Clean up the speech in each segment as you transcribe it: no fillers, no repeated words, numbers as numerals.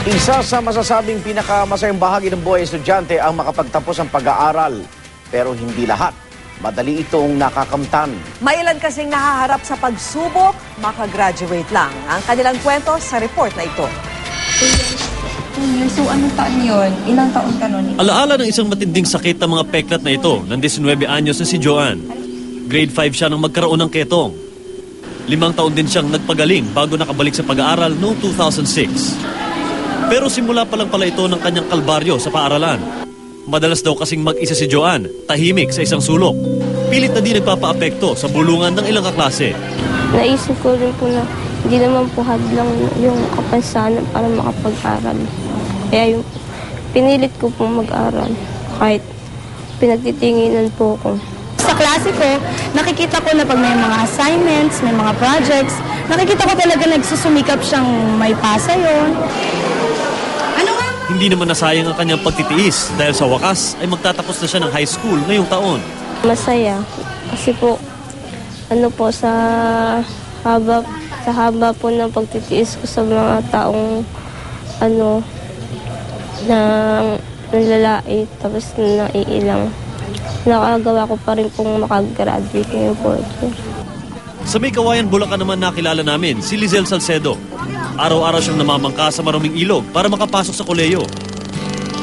Isa sa masasabing pinakamasayang bahagi ng buhay estudyante ang makapagtapos ng pag-aaral. Pero hindi lahat. Madali itong nakakamtan. May ilan kasing nahaharap sa pagsubok, makagraduate lang. Ang kanilang kwento sa report na ito. So anong taon yun? Ilang taon ka nun? Alaala ng isang matinding sakit ng mga peklat na ito ng 19 anyos na si Joanne. Grade 5 siya nang magkaroon ng ketong. 5 taon din siyang nagpagaling bago nakabalik sa pag-aaral noong 2006. Pero simula pa lang pala ito ng kanyang kalbaryo sa paaralan. Madalas daw kasing mag-isa si Joanne, tahimik sa isang sulok. Pilit na di nagpapaapekto sa bulungan ng ilang kaklase. Naisip ko rin po na hindi naman po hadlang yung kapansanan para makapag-aral. Kaya yung pinilit ko po mag-aral kahit pinagtitinginan po ko. Sa klase ko, nakikita ko na pag may mga assignments, may mga projects, nakikita ko talaga nagsusumikap siyang may pasa yun. Hindi naman nasayang ang kanyang pagtitiis dahil sa wakas ay magtatapos na siya ng high school ngayong taon. Masaya kasi po sa haba po ng pagtitiis ko sa mga taong na nalalait tapos naiilang. Nakagawa ko pa rin pong makagraduate ngayong fourth year. Sa May Kawayan, Bulacan naman nakilala namin si Lizelle Salcedo. Araw-araw siyang namamangka sa maruming ilog para makapasok sa kolehiyo.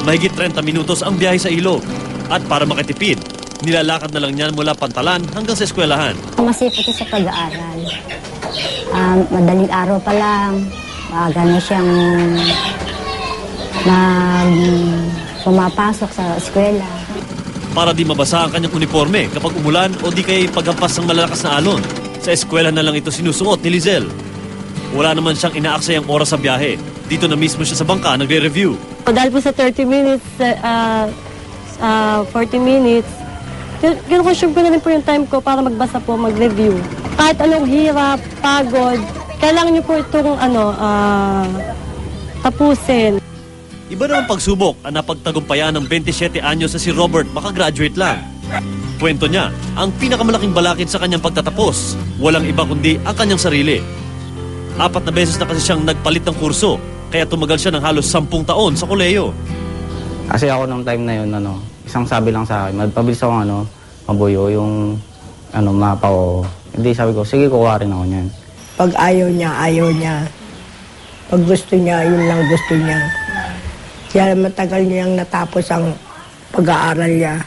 Mahigit 30 minutos ang biyahe sa ilog. At para makatipid, nilalakad na lang niyan mula Pantalan hanggang sa eskwelahan. Masipag siya sa pag-aaral. Madaling araw pa lang, maaga na siyang pumapasok sa eskwela. Para di mabasa ang kanyang uniforme kapag umulan o di kay paghampas ng malalakas na alon. Sa eskwela na lang ito sinusuot ni Lizelle. Wala naman siyang inaaksayang oras sa biyahe. Dito na mismo siya sa bangka nagre-review. Dahil po sa 30 minutes, 40 minutes, kinukonsume ko na rin po yung time ko para magbasa po, mag-review. Kahit anong hirap, pagod, kailangan niyo po itong tapusin. Iba naman pagsubok ang napagtagumpayan ng 27 anyos na si Robert makagraduate lang. Kwento niya, ang pinakamalaking balakid sa kanyang pagtatapos, walang iba kundi ang kanyang sarili. 4 na beses na kasi siyang nagpalit ng kurso, kaya tumagal siya ng halos 10 taon sa kolehiyo. Kasi ako nung time na yun, isang sabi lang sa akin, magpabilis ako mabuyo yung mapa ko. Hindi, sabi ko, sige, kuha rin ako niyan. Pag ayaw niya. Pag gusto niya, yun lang gusto niya. Kaya matagal niyang natapos ang pag-aaral niya.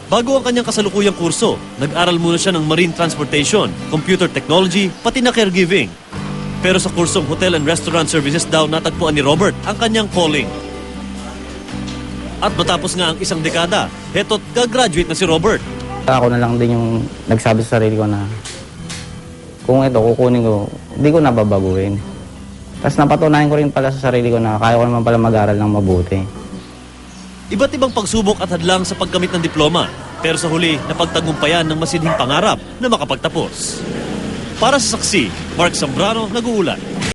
Bago ang kanyang kasalukuyang kurso, nag-aral muna siya ng marine transportation, computer technology, pati na caregiving. Pero sa kursong hotel and restaurant services daw natagpuan ni Robert ang kanyang calling. At matapos nga ang isang dekada, heto't gagraduate na si Robert. Ako na lang din yung nagsabi sa sarili ko na kung ito kukunin ko, hindi ko nababaguhin. Tapos napatunayan ko rin pala sa sarili ko na kaya ko naman pala mag-aral ng mabuti. Iba't ibang pagsubok at hadlang sa pagkamit ng diploma, pero sa huli napagtagumpayan ng masidhing pangarap na makapagtapos. Para sa Saksi, Mark Zambrano, nag-uulat.